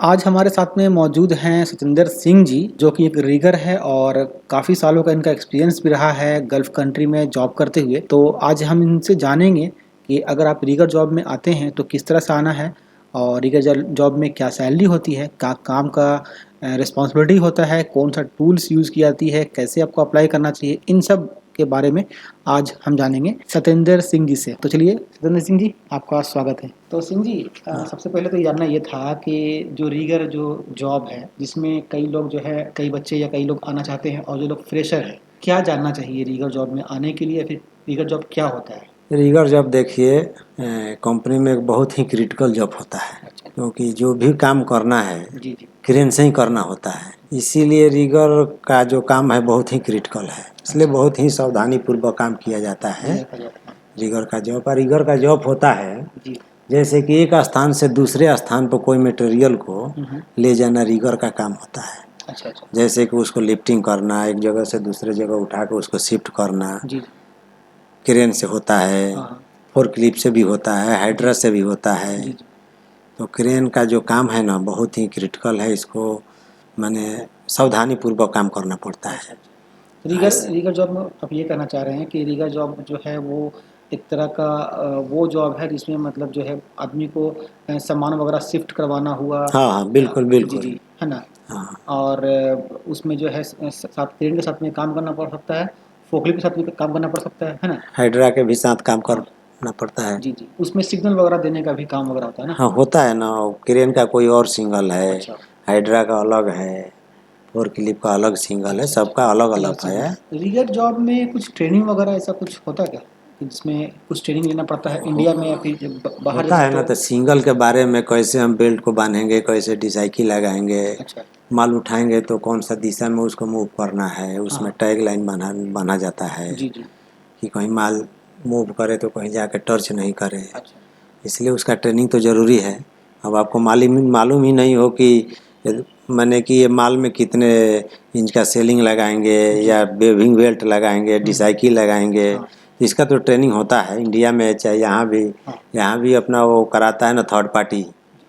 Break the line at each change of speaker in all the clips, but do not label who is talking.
आज हमारे साथ में मौजूद हैं सतिंदर सिंह जी, जो कि एक रीगर है और काफ़ी सालों का इनका एक्सपीरियंस भी रहा है गल्फ़ कंट्री में जॉब करते हुए। तो आज हम इनसे जानेंगे कि अगर आप रीगर जॉब में आते हैं तो किस तरह से आना है और रीगर जॉब में क्या सैलरी होती है, क्या काम का रिस्पॉन्सिबिलिटी होता है, कौन-सा टूल्स यूज़ की जाती है, कैसे आपको अप्लाई करना चाहिए, इन सब के बारे में आज हम जानेंगे सतिंदर सिंह जी से। तो चलिए सतिंदर सिंह जी, आपका स्वागत है। तो सिंह जी, सबसे पहले तो ये जानना ये था कि जो रीगर जो जॉब है, जिसमें कई लोग जो है कई बच्चे या कई लोग आना चाहते हैं और जो लोग फ्रेशर हैं, क्या जानना चाहिए रीगर जॉब में आने के लिए? फिर रीगर जॉब क्या होता है?
रीगर जॉब देखिए कंपनी में एक बहुत ही क्रिटिकल जॉब होता है,
अच्छा।
क्योंकि जो भी काम करना है
जी, जी।
क्रेन से ही करना होता है। इसीलिए रीगर का जो काम है बहुत ही क्रिटिकल है, इसलिए
अच्छा।
बहुत ही सावधानी पूर्वक काम किया जाता है।
रीगर का जॉब। हाँ।
रीगर का जॉब और रीगर का जॉब होता है
जी।
जैसे कि एक स्थान से दूसरे स्थान पर कोई मटेरियल को
हुँ।
ले जाना रीगर का काम होता है।
अच्छा, अच्छा।
जैसे कि उसको लिफ्टिंग करना, एक जगह से दूसरे जगह उठा के उसको शिफ्ट करना,
जी, जी।
क्रेन से होता है,
हाँ, हाँ।
फोर्कलिफ्ट से भी होता है,
जी।
हाइड्रा से भी होता है।
जी, जी।
तो क्रेन का जो काम है ना बहुत ही क्रिटिकल है, इसको माने सावधानी पूर्वक काम करना पड़ता
अच्छा,
है।
अच्छा। रीगर
ऐसे
रीगर जॉब में आप ये कहना चाह रहे हैं कि रीगर जॉब जो है वो एक तरह का वो जॉब है जिसमें मतलब जो है आदमी को सामान वगैरह शिफ्ट करवाना हुआ।
हाँ हाँ, बिल्कुल
जी,
बिल्कुल।
जी, है ना?
हाँ
और उसमें जो है साथ क्रेन के साथ में काम करना पड़ सकता है, फोकलिफ्ट के साथ भी काम करना पड़ सकता है ना?
हाइड्रा के भी साथ काम
हाँ।
करना पड़ता है।
जी, जी। उसमें सिग्नल वगैरह देने का भी काम वगैरह होता है ना?
हाँ होता है ना, क्रेन का कोई और सिंगल है,
अच्छा।
हाइड्रा का अलग है, फोर्कलिफ्ट का अलग सिंगल है,
अच्छा, अच्छा।
सबका अलग
अलग
अलग
सिग्नल
है।
है। रीगर जॉब में कुछ ट्रेनिंग वगैरह ऐसा कुछ होता है क्या? कि जिसमें कुछ ट्रेनिंग लेना पड़ता है
हो,
इंडिया में या फिर जब बाहर
होता
जाते
है
हैं
ना,
तो?
तो सिंगल के बारे में कैसे हम बेल्ट को बांधेंगे, कैसे डिसाइकिल लगाएंगे,
अच्छा।
माल उठाएंगे तो कौन सा दिशा में उसको मूव करना है,
हाँ,
उसमें
हाँ।
टैग लाइन बना बना जाता है
जी, जी।
कि कहीं माल मूव करे तो कहीं जाके टर्च नहीं करे।
अच्छा।
इसलिए उसका ट्रेनिंग तो ज़रूरी है। अब आपको मालूम मालूम ही नहीं हो कि माने कि ये माल में कितने इंच का सेलिंग लगाएंगे
जी।
या वेविंग बेल्ट लगाएंगे,
हुँ, हुँ।
डिसाइकिल लगाएंगे,
हाँ,
इसका तो ट्रेनिंग होता है इंडिया में चाहे यहाँ भी।
हाँ।
यहाँ भी अपना वो कराता है ना third party.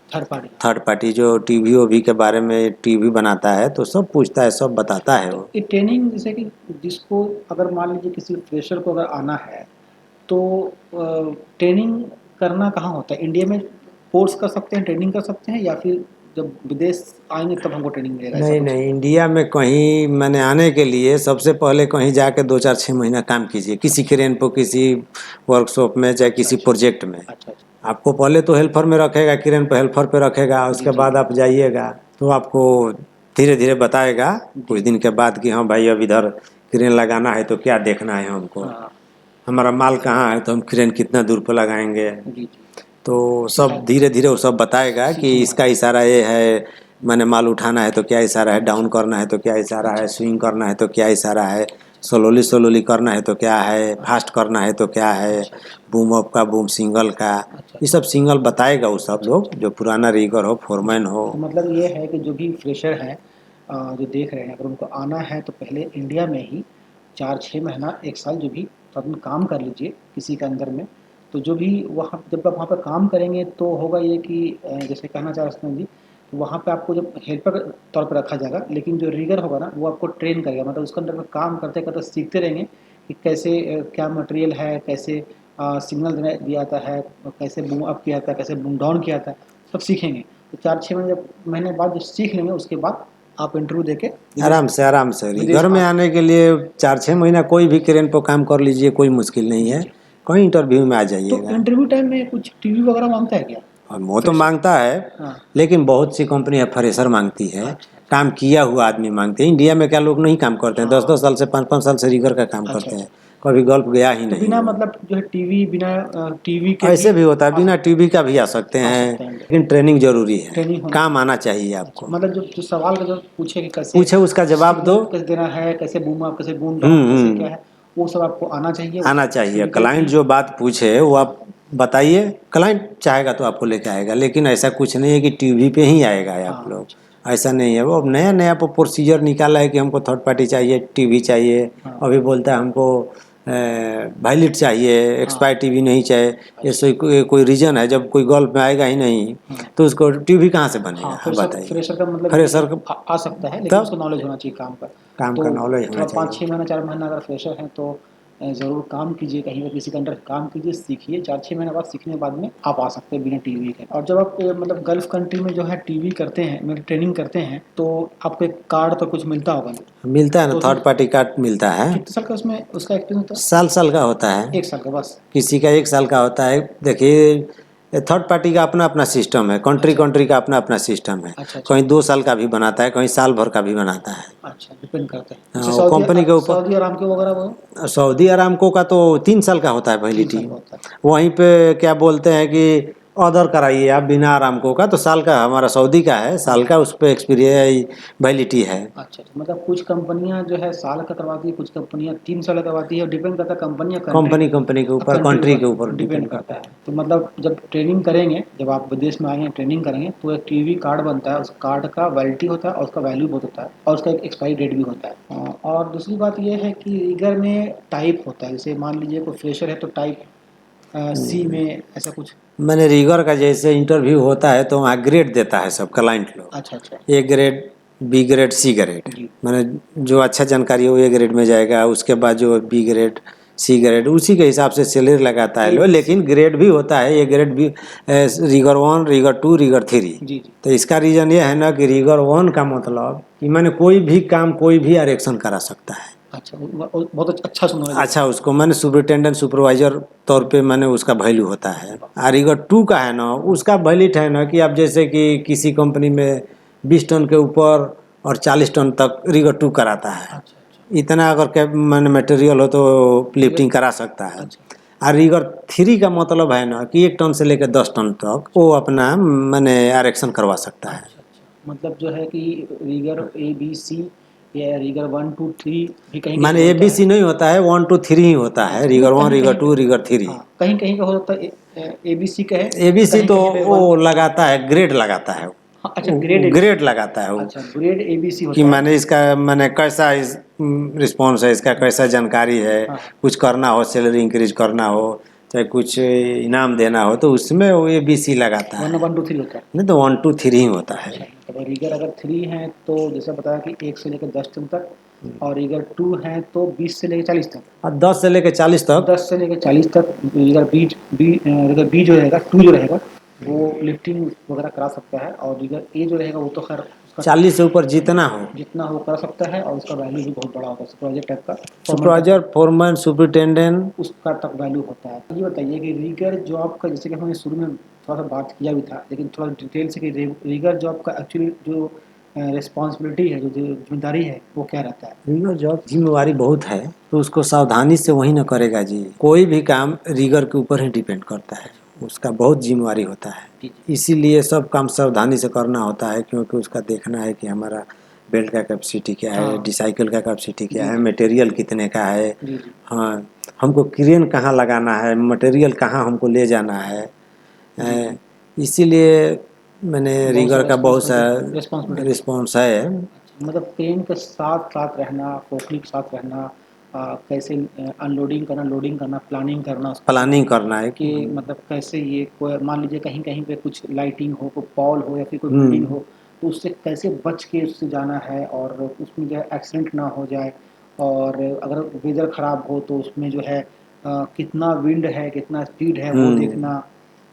Third party.
Third party जो टीवी ओवी के बारे में टीवी बनाता है तो सब पूछता है, सब बताता है
तो
वो।
ये ट्रेनिंग जैसे कि जिसको अगर मान लीजिए किसी फ्रेशर को अगर आना है तो ट्रेनिंग करना कहाँ होता है? इंडिया में कोर्स कर सकते हैं, ट्रेनिंग कर सकते हैं या फिर जब विदेश आएँगे तब हमको ट्रेनिंग मिलेगा, ऐसा
नहीं
कुछ है?
नहीं, इंडिया में कहीं मैंने आने के लिए सबसे पहले कहीं जाके 2 4 6 महीना काम कीजिए, किसी
अच्छा।
क्रेन पर, किसी वर्कशॉप में, चाहे
अच्छा,
किसी
अच्छा।
प्रोजेक्ट में।
अच्छा, अच्छा।
आपको पहले तो हेल्पर में रखेगा, क्रेन पर हेल्पर पे रखेगा,
जी,
उसके
जी।
बाद आप जाइएगा तो आपको धीरे धीरे बताएगा कुछ
जी।
दिन के बाद कि हाँ भाई अब इधर क्रेन लगाना है तो क्या देखना है हमको,
हाँ।
हमारा माल कहाँ है तो हम क्रेन कितना दूर पर लगाएंगे।
जी, जी।
तो
सिखा
सब धीरे धीरे वो सब बताएगा कि
सीखेंगे
इसका
वहाँ।
इशारा ये है, मैंने माल उठाना है तो क्या इशारा है, डाउन करना है तो क्या इशारा है,
अच्छा, अच्छा।
स्विंग करना है तो क्या इशारा है, स्लोली स्लोली करना है तो क्या है,
अच्छा,
फास्ट करना है तो क्या है,
अच्छा, अच्छा।
बूम अप का, बूम सिंगल का,
अच्छा,
ये सब सिंगल बताएगा वो सब
अच्छा,
लोग,
अच्छा।
जो पुराना रीगर हो,
जी।
फोरमैन हो।
तो मतलब ये है कि जो भी फ्रेशर हैं जो देख रहे हैं अगर उनको आना है तो पहले इंडिया में ही 4-6 महीना 1 साल जो भी अपन काम कर लीजिए किसी के अंदर में। तो जो भी वहाँ जब आप वहाँ पे काम करेंगे तो होगा ये कि जैसे कहना चाह रहे हैं जी, तो वहाँ पे आपको जब हेल्पर के तौर पे रखा जाएगा, लेकिन जो रीगर होगा ना वो आपको ट्रेन करेगा। मतलब उसके अंदर में काम करते-करते सीखते रहेंगे कि कैसे क्या मटेरियल है, कैसे सिग्नल देना दिया जाता है, कैसे बूम अप किया जाता है, कैसे बूम डाउन किया जाता है, सब सीखेंगे। तो 4-6 महीने बाद जब सीख लेंगे उसके बाद आप इंटरव्यू देके विदेश
आराम से
विदेश
रीगर में
आ
आने के लिए 4 6 महीना कोई भी क्रेन पर काम कर लीजिए, कोई मुश्किल नहीं
जी,
है,
जी।
कहीं इंटरव्यू में आ
तो
जाइएगा।
इंटरव्यू टाइम में कुछ टीवी वगैरह माँगता है क्या?
और वो तो
फ्रेशर?
मांगता है,
हाँ।
लेकिन बहुत सी कंपनी है फ्रेशर मांगती है,
अच्छा, अच्छा।
काम किया हुआ आदमी मांगते हैं। इंडिया में क्या लोग नहीं काम करते हैं, दस
हाँ।
दस साल से 5 5 साल से रीगर का काम
अच्छा,
करते
अच्छा।
हैं, कभी गल्फ गया ही
तो
नहीं
बिना
वो।
मतलब जो है टीवी बिना टीवी के भी
ऐसे भी होता है,
आ
बिना टीवी का भी आ सकते
आ
हैं,
सकते हैं
लेकिन ट्रेनिंग जरूरी है,
ट्रेनिंग होना
काम
चाहिए।
आना चाहिए
अच्छा,
आपको।
मतलब जो जो सवाल का जो पूछे कि कैसे
पूछे उसका जवाब दो।
सिग्नल कैसे देना है, कैसे बूम अप, कैसे बूम डाउन, कैसे क्या
हम्म।
है, वो सब आपको आना चाहिए।
आना
उसकी
चाहिए,
फिज़िकल
क्लाइंट
भी।
जो बात पूछे वो
हाँ,
आप बताइए, क्लाइंट चाहेगा तो आपको लेके आएगा, लेकिन ऐसा कुछ नहीं है कि टीवी पे ही आएगा आप
हाँ।
लोग, ऐसा नहीं है। वो अब नया नया प्रोसीजर निकाला है कि हमको थर्ड पार्टी चाहिए, टीवी चाहिए,
हाँ।
अभी बोलता है हमको वैलिड चाहिए, एक्सपायर टीवी नहीं चाहिए, ऐसे कोई रीजन है। जब कोई गल्फ में आएगा ही नहीं तो उसको टीवी कहाँ से बनेगा?
हाँ,
बताइए।
फ्रेशर का मतलब
फ्रेशर
आ सकता है, लेकिन
तब
उसको नॉलेज होना चाहिए काम का।
काम
तो
का नॉलेज होना
थोड़ा
चाहिए।
5-6 महीना 4 महीना अगर फ्रेशर हैं तो ज़रूर काम कीजिए, कहीं पर किसी के अंडर काम कीजिए, सीखिए। 4-6 महीने बाद सीखने के बाद में आप आ सकते हैं बिना टीवी के। और जब आप मतलब गल्फ कंट्री में जो है टीवी करते हैं, मतलब ट्रेनिंग करते हैं, तो आपको एक कार्ड तो कुछ मिलता होगा ना?
मिलता है ना,
तो
थर्ड पार्टी कार्ड मिलता है।
कितने साल का उसमें उसका एक्सपीरियंस होता
साल साल का होता है,
है? 1 साल का बस?
किसी का 1 साल का होता है। देखिए, थर्ड पार्टी का अपना अपना सिस्टम है, कंट्री
अच्छा।
कंट्री का अपना अपना सिस्टम है।
अच्छा, अच्छा।
कहीं 2 साल का भी बनाता है, कहीं साल भर का भी बनाता है।
अच्छा, डिपेंड करता है।
हाँ,
जैसे
वो कंपनी के ऊपर।
सऊदी अरामको वगैरह वो
सऊदी अरामको का तो 3 साल का होता है
3
वैलिडिटी।
साल का होता है।
वहीं पे क्या बोलते हैं कि ऑर्डर कराइए आप बिना अरामको का, तो साल का हमारा सऊदी का है, साल का उस पे एक्सपीरियंस वैलिडिटी है।
अच्छा, अच्छा, मतलब कुछ कंपनियां जो है साल का करवाती है, कुछ कंपनियां 3 साल का करवाती है, और डिपेंड करता है कंपनी या
कंपनी कंपनी के ऊपर,
कंट्री
कंट्री के
ऊपर
ऊपर
डिपेंड
डिपेंड
करता
करता
है।
है।
तो मतलब जब ट्रेनिंग करेंगे, जब आप विदेश में आएंगे ट्रेनिंग करेंगे, तो एक टीवी कार्ड बनता है, उस कार्ड का वैलिडिटी होता है और उसका वैल्यू बहुत होता है, और उसका एक एक्सपायरी डेट भी होता है। और दूसरी बात यह है कि रीगर में टाइप होता है। जैसे मान लीजिए कोई फ्रेशर है तो टाइप सी में ऐसा कुछ।
मैंने रीगर का जैसे इंटरव्यू होता है तो वहाँ ग्रेड देता है सब क्लाइंट लोग।
अच्छा, अच्छा।
A grade, B grade, C grade.
जी।
मैंने जो अच्छा जानकारी हो ए ग्रेड में जाएगा, उसके बाद जो बी ग्रेड, सी ग्रेड, उसी के हिसाब से सैलरी लगाता है
ए
लोग।
B C.
लेकिन ग्रेड भी होता है, ए ग्रेड भी, रीगर 1, रीगर 2, रीगर 3।
जी, जी।
तो इसका रीज़न ये है ना कि रीगर 1 का मतलब कि मैंने कोई भी काम कोई भी आरक्षण करा सकता है।
अच्छा, बहुत अच्छा सुना है।
अच्छा, उसको मैंने सुपरिटेंडेंट सुपरवाइजर तौर पे मैंने उसका वैल्यू होता है। रीगर 2 का है ना, उसका वैलिड है ना कि आप जैसे कि किसी कंपनी में 20 टन के ऊपर और 40 टन तक रीगर 2 कराता है।
अच्छा, अच्छा।
इतना अगर के मैंने मटेरियल हो तो लिफ्टिंग करा सकता है।
अच्छा,
और रीगर 3 का मतलब है ना कि 1 टन से लेकर 10 टन तक वो अपना मैंने आरक्षण करवा सकता है।
अच्छा, अच्छा। मतलब जो है कि रीगर ए बी सी या रीगर 1 2 3 भी कहीं कहीं
माने
पे
ए
होता
बी
है।
सी नहीं होता है, 1 2 3 ही होता है।
अच्छा,
रीगर
मतलब
1,
कहीं
रीगर
कहीं
2,
पे।
रीगर 3।
हाँ, कहीं कहीं का होता है ए बी सी का है,
ए बी सी
कहीं
तो
कहीं पे
वो
1।
लगाता है, ग्रेड लगाता है।
हाँ, अच्छा, grade A B C.
Grade लगाता है वो
अच्छा, ग्रेड ए बी सी
कि
होता है।
मैंने इसका मैंने कैसा इस रिस्पॉन्स है, इसका कैसा जानकारी है।
हाँ।
कुछ करना हो, सैलरी इंक्रीज करना हो, चाहे कुछ इनाम देना हो, तो उसमें वो ए बी सी लगाता है।
1 2 3 होता है।
नहीं तो 1 2 3 ही होता है।
अच्छा, मतलब रीगर अगर 3 है तो जैसे बताया कि 1 से लेकर 10 टन तक, और रीगर 2 है तो 20 से लेकर 40 तक।
और 10 से लेकर 40 तक।
10 से लेकर 40 तक रीगर बी जो रहेगा, 2 जो रहेगा, वो लिफ्टिंग वगैरह करा सकता है, और रीगर ए जो रहेगा वो तो खैर उसका
40 से ऊपर जितना हो,
जितना वो कर सकता है, और उसका वैल्यू भी बहुत बड़ा होता है, प्रोजेक्ट टाइप का format type
supervisor, foreman, superintendent.
उसका तक वैल्यू होता है। ये बताइए कि रीगर जॉब का, जैसे कि हमने शुरू में थोड़ा सा बात किया भी था, लेकिन थोड़ा डिटेल से कि रीगर जॉब का एक्चुअली जो रिस्पॉन्सिबिलिटी है, जो जिम्मेदारी है, वो क्या रहता है?
रीगर जॉब जिम्मेवारी बहुत है, तो उसको सावधानी से वही ना करेगा जी। कोई भी काम रीगर के ऊपर ही डिपेंड करता है, उसका बहुत जिम्मेवारी होता है।
जी, जी।
इसीलिए सब काम सावधानी से करना होता है, क्योंकि उसका देखना है कि हमारा बेल्ट का कैपेसिटी क्या है,
हाँ।
डिसाइकिल का कैपेसिटी क्या
जी,
है,
जी।
मटेरियल कितने का है।
जी, जी।
हाँ, हमको क्रेन कहाँ लगाना है, मटेरियल कहाँ हमको ले जाना है।
जी,
इसीलिए मैंने
बहुत
रीगर
सारा
का बहुत सा
रिस्पॉन्सिबिलिटी रहता
रिस्पॉन्स है।
है। अच्छा, मतलब क्रेन के साथ साथ रहना, फोकलिफ्ट के साथ रहना, कैसे अनलोडिंग करना, लोडिंग करना, प्लानिंग करना उसका,
प्लानिंग करना है
कि मतलब कैसे ये कोई मान लीजिए कहीं कहीं पे कुछ लाइटिंग हो, कोई पॉल हो या फिर कोई बिल्डिंग हो, तो उससे कैसे बच के उससे जाना है, और उसमें जो है एक्सीडेंट ना हो जाए। और अगर वेदर ख़राब हो तो उसमें जो है कितना विंड है, कितना स्पीड है, वो देखना।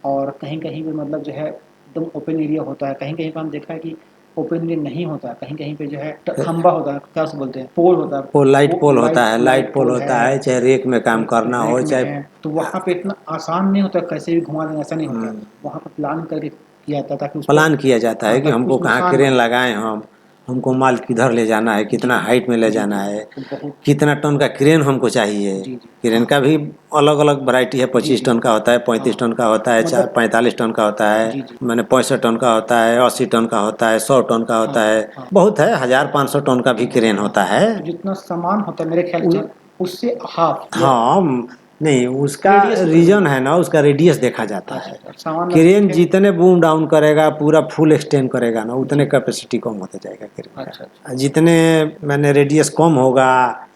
और कहीं कहीं पे मतलब जो है एकदम ओपन एरिया होता है, कहीं कहीं पे हम देखा है कि ओपन एरिया नहीं होता है, कहीं कहीं पे जो है खंबा होता है, क्या उसको बोलते हैं, पोल होता है,
पोल, लाइट पोल होता है, लाइट पोल
पोल
होता
है,
है, चाहे रेक में काम करना हो,
रैक में
चाहे
है, तो वहाँ पे इतना आसान नहीं होता, कैसे भी घुमा देंगे ऐसा नहीं होता है। वहाँ पे प्लान करके किया जाता है ताकि उस पर,
प्लान किया जाता है कि
ताकि
हमको
कुछ
कहाँ
नुकसान ना
क्रेन
हो।
लगाएं, हमको माल किधर ले जाना है,
जी,
कितना हाइट में ले
जी,
जाना
जी।
है,
तो बहुत।
कितना टन का क्रेन हमको चाहिए।
जी, जी।
क्रेन
हाँ।
का भी अलग अलग वैरायटी है,
जी,
25
जी।
टन का होता है, 35
हाँ,
टन का होता है,
मतलब
45 टन का होता है,
जी, जी।
मैंने 65 टन का होता है, 80 टन का होता है, 100 टन का
हाँ,
होता है,
हाँ,
बहुत है, 1500 टन का भी क्रेन
हाँ।
होता है।
तो जितना सामान होता है मेरे ख्याल से उससे हाफ या
हाँ, नहीं उसका
रेडियस ऊपर में।
रीजन है ना, उसका रेडियस देखा जाता
अच्छा,
है।
अच्छा, सामान
क्रेन
नज़दीक है।
जितने बूम डाउन करेगा, पूरा फुल एक्सटेंड करेगा ना, उतने
जी।
कैपेसिटी कम होता जाएगा क्रेन
अच्छा, अच्छा।
का। जितने मैंने रेडियस कम होगा,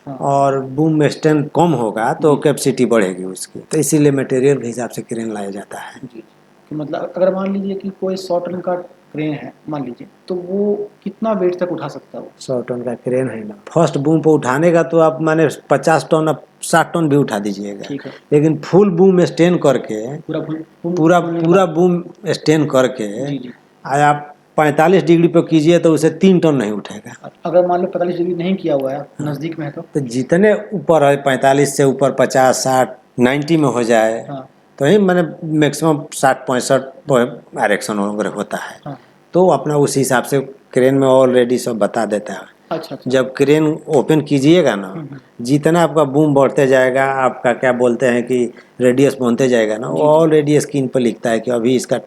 हाँ।
और बूम स्टैंड कम होगा तो
जी।
कैपेसिटी बढ़ेगी उसकी, तो इसीलिए मटेरियल के हिसाब से क्रेन लाया जाता है।
जी। तो मतलब अगर मान लीजिए कि कोई 100 टन का क्रेन है मान लीजिए, तो वो कितना वेट तक उठा सकता है वो?
100 टन का क्रेन है ना, फर्स्ट बूम पे उठाने का तो आप माने 50 टन, अब 60 टन भी उठा दीजिएगा,
ठीक है।
लेकिन फुल बूम स्टैंड करके
पूरा
पूरा
फुल
पूरा बूम स्टैंड करके
जी, जी।
आज आप 45 डिग्री पे कीजिए तो उसे 3 टन नहीं उठेगा।
अगर मान लो 45 डिग्री नहीं किया हुआ है, नज़दीक में है
तो जितने ऊपर है 45 से ऊपर 50 60 90 में हो जाए
हाँ,
तो ही मैंने मैक्सिमम 60 65 डायरेक्शन वगैरह होता है,
हाँ।
तो अपना उस हिसाब से क्रेन में ऑलरेडी सब बता देता है।
अच्छा, अच्छा।
जब क्रेन ओपन कीजिएगा ना, जितना आपका बूम बढ़ते जाएगा, आपका क्या बोलते हैं कि रेडियस बनते जाएगा ना,
जी,
वो
जी।
ऑलरेडी स्क्रीन पर लिखता है कि अभी इसका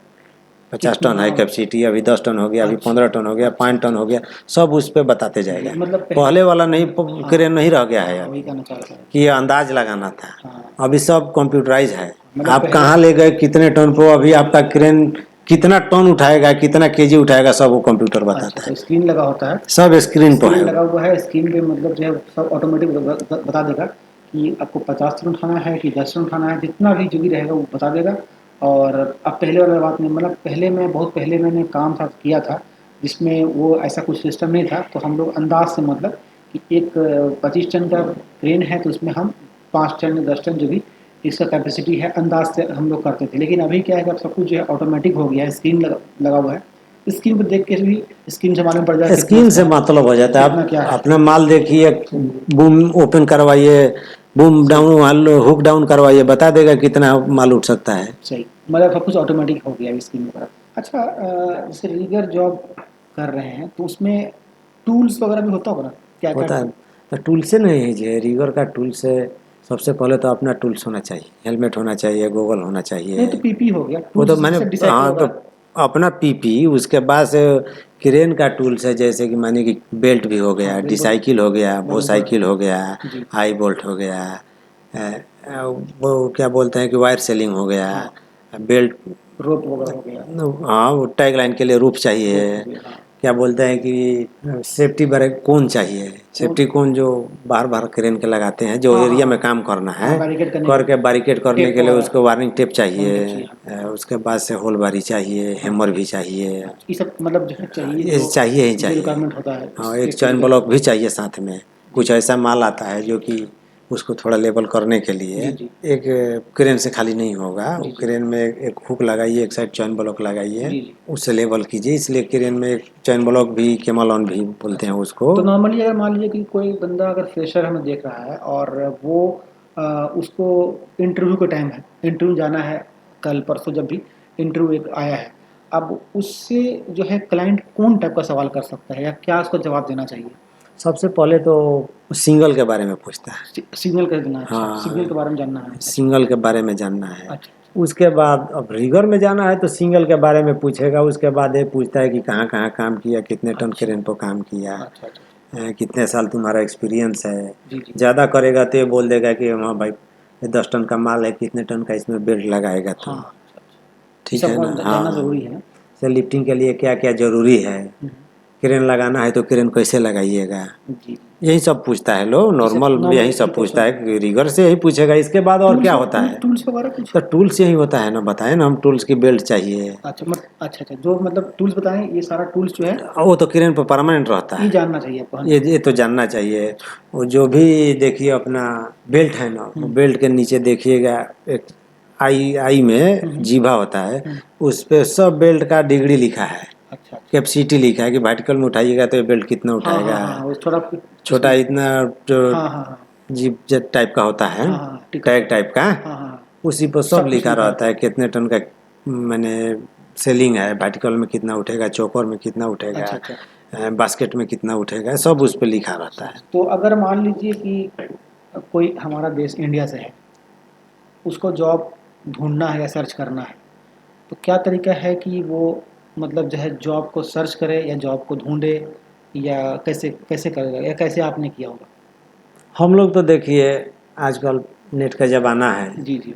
50 टन है
कितना
कैपेसिटी, अभी 10 टन हो गया, अभी
अच्छा,
15 टन हो गया,
अच्छा,
5 टन हो गया, सब उस पर बताते
जी,
जाएगा।
मतलब
पहले वाला नहीं
हाँ,
क्रेन नहीं रह गया है
हाँ, वही
अभी
कहना चाह रहा था।
कि ये अंदाज लगाना था,
हाँ,
अभी सब कंप्यूटराइज है।
मतलब
आप
पहले
कहाँ ले गए, कितने टन पे, अभी आपका क्रेन कितना टन उठाएगा, कितना केजी उठाएगा, सब वो कंप्यूटर
अच्छा,
बताता है,
तो स्क्रीन लगा होता है।
सब स्क्रीन पर
स्क्रीन
है
लगा
वो।
हुआ है, स्क्रीन पे मतलब जो है सब ऑटोमेटिक बता देगा कि आपको 50 टन उठाना है कि 10 टन उठाना है, जितना भी जो भी रहेगा वो बता देगा। और अब पहले वाला बात नहीं, मतलब पहले मैं बहुत पहले मैंने काम था किया था, जिसमें वो ऐसा कुछ सिस्टम नहीं था, तो हम लोग अंदाज से मतलब कि एक 25 टन का क्रेन है तो उसमें हम 5 टन या 10 टन जो भी इसका कैपेसिटी है अंदाज से हम लोग करते थे। लेकिन अभी क्या है कि अब सब कुछ जो है ऑटोमेटिक हो गया है, स्क्रीन लगा हुआ है, स्क्रीन पर देख के भी स्क्रीन से मालूम पड़ जाएगा कितना
स्क्रीन से
इसका
मतलब हो जाता है,
कितना क्या
आप
है।
अपना माल देखिए, बूम ओपन करवाइए, बूम
सही,
डाउन हुक डाउन करवाइए, बता देगा कितना माल उठ सकता है।
सही। मतलब सब कुछ ऑटोमेटिक हो गया है स्क्रीन पर। अच्छा, जैसे रीगर जॉब कर रहे हैं तो उसमें टूल्स वगैरह भी होता होगा ना? क्या-क्या
होता है,
टूल?
तो टूल से नहीं है जी, रिगर का टूल से सबसे पहले तो अपना टूल्स होना चाहिए, हेलमेट होना चाहिए, गोगल होना
नहीं
चाहिए।
तो पीपी हो गया,
वो तो
टूल्स
मैंने,
जैसे डिसाइकिल
हाँ, तो
वगैरह।
अपना पीपी, उसके बाद से क्रेन का टूल्स है, जैसे कि माने कि बेल्ट भी हो गया,
हाँ, बिल्कुल।
डिसाइकिल हो गया, वो
बरोबर।
साइकिल हो गया,
जी।
हाई बोल्ट हो गया, वो क्या बोलते हैं कि वायर सेलिंग हो गया,
हाँ,
बेल्ट,
रोप वगैरह हो गया,
हाँ, वो टैग लाइन के लिए रूप चाहिए,
रोप हो गया, हाँ।
क्या बोलते हैं कि सेफ्टी ब्रेक कोन चाहिए,
कौन
सेफ्टी कोन जो बाहर बाहर क्रेन के लगाते हैं, जो
हाँ, हाँ,
एरिया में
हाँ।
काम करना
हाँ,
है,
बैरिकेड करने के
करके बैरिकेड करने
टेप
के लिए
वगैरह,
उसको वार्निंग टेप
वार्निंग
चाहिए,
टेप चाहिए, हाँ।
उसके बाद से होल बारी चाहिए,
हाँ,
हैमर भी चाहिए,
अच्छा, ये सब मतलब जो है चाहिए,
ये चाहिए ही
जो
चाहिए।
रिक्वायरमेंट होता है
हाँ,
उस
एक
एक
चैन
रीगर
ब्लॉक
का।
भी चाहिए साथ में,
जी,
कुछ ऐसा माल आता है जो कि उसको थोड़ा लेवल करने के लिए
जी, जी,
एक क्रेन से खाली नहीं होगा,
जी, जी,
क्रेन में एक हुक लगाइए, एक साइड चैन ब्लॉक लगाइए,
जी, जी।
उससे लेवल कीजिए, इसलिए क्रेन में एक चैन ब्लॉक भी, कैमल ऑन भी बोलते हैं
अच्छा,
उसको।
तो नॉर्मली अगर मान लीजिए कि कोई बंदा अगर फ्रेशर हमें देख रहा है और वो अ, उसको इंटरव्यू का टाइम है, इंटरव्यू जाना है, कल परसों जब भी इंटरव्यू एक आया है, अब उससे जो है क्लाइंट कौन टाइप का सवाल कर सकता है या क्या उसको जवाब देना चाहिए?
सबसे पहले तो सिंगल के बारे में पूछता है,
सिग्नल कर देना, अच्छा, सिग्नल के
हाँ,
बारे में जानना है, अच्छा,
सिंगल के बारे में जानना है।
अच्छा,
उसके बाद अब रिगर में जाना है तो सिंगल के बारे में पूछेगा, उसके बाद ये पूछता है कि कहाँ कहाँ काम किया, कितने टन
अच्छा,
क्रेन पर काम किया,
अच्छा, अच्छा,
कितने साल तुम्हारा एक्सपीरियंस है।
जी, जी,
ज़्यादा करेगा तो ये बोल देगा कि हाँ भाई, ये 10 टन का माल है, कितने टन का इसमें बेल्ट लगाएगा
हाँ,
तुम,
अच्छा, अच्छा, ये
ठीक
सब
है ना,
जानना
हाँ।
ज़रूरी है।
से लिफ्टिंग के लिए क्या क्या ज़रूरी है, क्रेन लगाना है तो क्रेन कैसे लगाइएगा,
जी,
यही सब पूछता है लोग,
ये सब
नॉर्मल
नॉर्मल
यही सब पूछता
क्वेश्चन,
है कि रिगर से यही पूछेगा, इसके बाद और क्या होता है।
टूल्स वगैरह कुछ?
तो टूल्स यही होता है ना, बताए ना हम, टूल्स की बेल्ट चाहिए,
अच्छा, अच्छा, अच्छा, जो मतलब टूल्स बताएँ, ये सारा टूल्स जो है
वो तो क्रेन पर परमानेंट रहता
ये
है,
जानना चाहिए आपको, है ना?
ये तो जानना चाहिए। वो जो भी देखिए अपना बेल्ट है ना, वो
हुँ,
बेल्ट के नीचे देखिएगा एक आई आई
हुँ,
में
हुँ,
जीभा होता है,
हुँ,
उस पे सब बेल्ट का डिग्री लिखा है,
अच्छा, अच्छा।
कैपेसिटी लिखा है कि वर्टिकल में उठाइएगा तो ये बेल्ट कितना
हाँ, हाँ,
उठाएगा,
हाँ, हाँ, वो थोड़ा
छोटा
उसमें
इतना जो
हाँ, हाँ, हाँ,
जीप जेट टाइप का होता है,
हाँ, हाँ, हाँ, टिकट
टैग
टाइप
टाइप का,
हाँ, हाँ, हाँ,
उसी पर सब
सब कुछ
लिखा
लिखा
रहता
रहता
है,
है।
कितने टन का मैंने सेलिंग है, वर्टिकल में कितना उठेगा, चौकर में कितना उठेगा,
अच्छा, अच्छा,
बास्केट में कितना उठेगा, सब
अच्छा,
उस पर लिखा रहता है।
तो अगर मान लीजिए कि कोई हमारा देश इंडिया से है, उसको जॉब ढूँढना है या सर्च करना है, तो क्या तरीका है कि वो मतलब जो है जॉब को सर्च करे या जॉब को ढूँढे या कैसे कैसे करेगा या कैसे आपने किया होगा?
हम लोग तो देखिए आजकल नेट का ज़माना है,
जी, जी।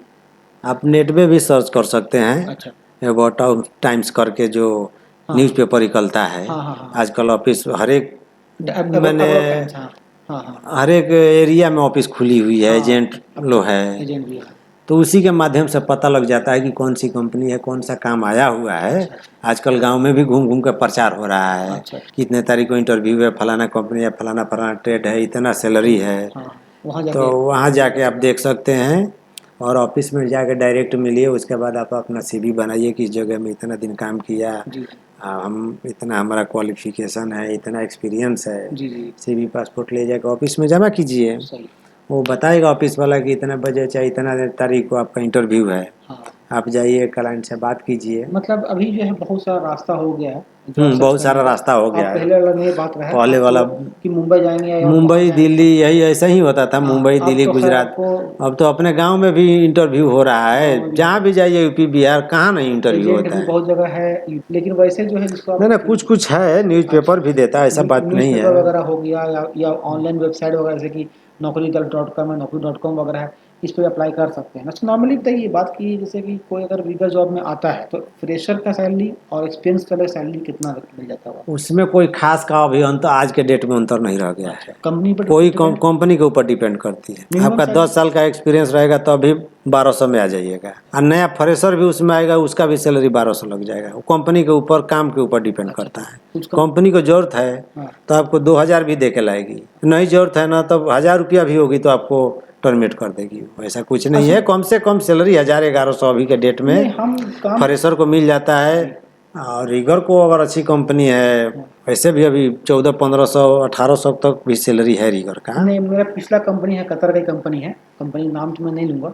आप नेट पे भी सर्च कर सकते
अच्छा।
हैं, अबाउट टाइम्स करके जो
हाँ, हाँ।
न्यूज़पेपर निकलता है
हाँ, हाँ, हाँ।
आजकल, ऑफिस हर एक
ड अब
मैंने
अबाउट टाइम्स हाँ। हाँ हाँ
हर एक एरिया में ऑफिस खुली हुई है,
हाँ,
एजेंट लो है,
एजेंट भी है।
तो उसी के माध्यम से पता लग जाता है कि कौन सी कंपनी है, कौन सा काम आया हुआ है।
अच्छा अच्छा
आजकल गांव में भी घूम घूम कर प्रचार हो रहा है,
अच्छा अच्छा।
कितने तारीख को इंटरव्यू है, फलाना कंपनी है, फलाना फलाना ट्रेड है, इतना सैलरी है।
हाँ वहाँ
तो
जाके
वहाँ जाके आप देख सकते हैं और ऑफिस में जाके डायरेक्ट मिलिए। उसके बाद आप अपना सीवी बनाइए कि इस जगह में इतना दिन काम किया,
जी जी
हम इतना हमारा क्वालिफिकेशन है, इतना एक्सपीरियंस है।
जी जी
सीवी पासपोर्ट ले जाकर ऑफिस में जमा कीजिए,
सही।
वो बताएगा ऑफिस वाला कि इतना बजे चाहे इतना तारीख को आपका इंटरव्यू है।
हाँ
आप जाइए, क्लाइंट से बात कीजिए।
मतलब अभी जो है बहुत सारा रास्ता हो गया है जॉब सर्च
बहुत
करने
सारा
का।
रास्ता हो
अब
गया है।
पहले वाला नहीं बात रहा है,
पहले
अब
वाला
तो कि मुंबई जाएंगे या वहाँ
मुंबई
जाएंगे।
दिल्ली यही ऐसा ही होता था,
हाँ
मुंबई
अब
दिल्ली
तो खैर
गुजरात।
आपको
अब तो अपने गांव में भी इंटरव्यू हो रहा है,
गाँव में भी
जहाँ भी जाइए यूपी बिहार कहाँ नहीं इंटरव्यू
एजेंट
होता
भी
है।
बहुत जगह है, लेकिन वैसे जो है जिसको
नहीं
आप
ना, कुछ कुछ है, न्यूज़पेपर
अच्छा
भी देता है, ऐसा बात नहीं है।
न्यूज़पेपर वगैरह हो गया या ऑनलाइन वेबसाइट वगैरह जैसे कि naukri.com है, naukri.com वगैरह है, इस पे अप्लाई कर सकते हैं। अच्छा नॉर्मली बताइए ये बात की जैसे कि कोई अगर रीगर जॉब में आता है तो फ्रेशर का सैलरी और एक्सपीरियंस का सैलरी कितना मिल जाता होगा?
उसमें कोई खास का अभी अंतर आज के डेट में अंतर नहीं रह गया
अच्छा
है।
कंपनी पर
कोई
डिपेंड।
कंपनी के ऊपर डिपेंड करती है।
मिनिमम
आपका
सैलरी
10 साल का एक्सपीरियंस रहेगा तो अभी 1200 में आ जाइएगा, और नया फ्रेशर भी उसमें आएगा, उसका भी सैलरी 1200 लग जाएगा। वो कंपनी के ऊपर, काम के ऊपर डिपेंड
अच्छा
करता है।
कुछ
कंपनी को जरूरत है
हाँ
तो आपको 2000 भी दे के लाएगी, नहीं जरूरत है ना तो 1000 रुपया भी होगी तो आपको टर्मिनेट कर देगी। ऐसा कुछ नहीं
अच्छा
है, कम से कम सैलरी 1000 1100 अभी के डेट में
नहीं हम काम
फ्रेशर को मिल जाता है।
जी
और रीगर को अगर अच्छी कंपनी है,
हाँ।
वैसे भी अभी 1400 1500 1800 तक भी सैलरी है रीगर का।
नहीं मेरा पिछला कंपनी है, कतर की कंपनी है, कंपनी नाम तो मैं नहीं लूँगा।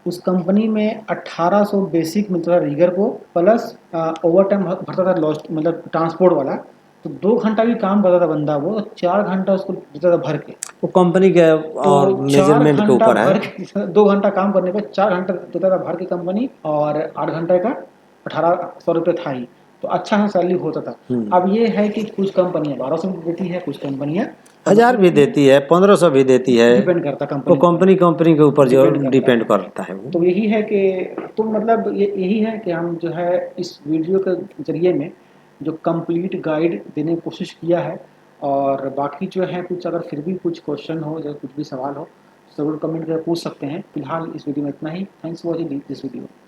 उस कंपनी में 1800 बेसिक मिलता था रीगर को, प्लस ओवर टाइम भरता था, लॉस्ट मतलब ट्रांसपोर्ट वाला। तो 2 घंटा भी काम करता था बंदा, वो 4 घंटा उसको देता था भर के।
वो कंपनी के
तो
और
चार
मेजरमेंट के
घंटा
ऊपर है।
भर के 2 घंटा काम करने पे 4 घंटा देता था भर के कंपनी, और 8 घंटे का 1800 रुपये था ही। तो अच्छा सा सैलरी होता था। अब ये है कि कुछ कंपनियां 1200 देती है, कुछ कंपनियां
1000 भी
देती है,
देती है, 1500 भी देती है।
डिपेंड करता
वो
कंपनी
कंपनी के ऊपर जो
डिपेंड करता
डिपेंड
है।
करता है वो।
तो यही है कि तो मतलब यही है कि हम जो है इस वीडियो के जरिए में जो कंप्लीट गाइड देने की कोशिश किया है। और बाकी जो है कुछ अगर फिर भी कुछ क्वेश्चन हो या कुछ भी सवाल हो ज़रूर कमेंट करके पूछ सकते हैं। फिलहाल इस वीडियो में इतना ही। Thanks for watching this video.